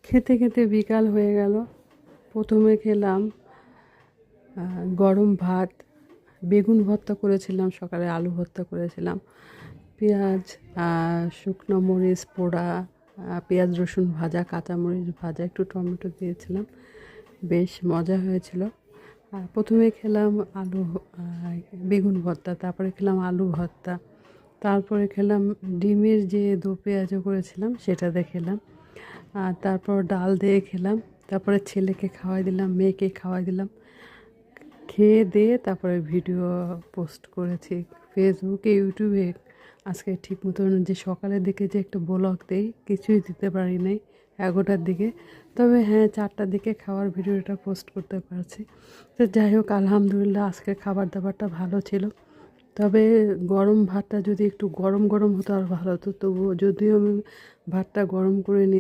খেতে খেতে বিকাল হয়ে গেল। প্রথমে খেলাম গরম ভাত, বেগুন ভর্তা করেছিলাম, সকালে আলু ভর্তা করেছিলাম, পেঁয়াজ, শুকনো মরিচ পোড়া, পেঁয়াজ রসুন ভাজা, কাঁচামরিচ ভাজা, একটু টমেটো দিয়েছিলাম, বেশ মজা হয়েছিল। প্রথমে খেলাম বেগুন ভর্তা, তারপরে খেলাম আলু ভর্তা, তারপরে খেলাম ডিমের যে দো পেঁয়াজও করেছিলাম সেটা দিয়ে খেলাম, আর তারপর ডাল দিয়ে খেলাম। তারপরে ছেলেকে খাওয়াই দিলাম, মেয়েকে খাওয়াই দিলাম। খেয়ে দিয়ে তারপরে ভিডিও পোস্ট করেছি ফেসবুকে, ইউটিউবে। আজকে ঠিক মতন যে সকালের দিকে যে একটা ব্লগ দেই, কিছুই দিতে পারি নাই 11টার দিকে। তবে হ্যাঁ, 4টার দিকে খাওয়ার ভিডিওটা পোস্ট করতে পারছি। তো যাই হোক, আলহামদুলিল্লাহ আজকের খাবার দাবারটা ভালো ছিল। তবে গরম ভাতটা যদি একটু গরম গরম হতো আর ভালো হতো, তবুও যদিও আমি ভাতটা গরম করে নিই।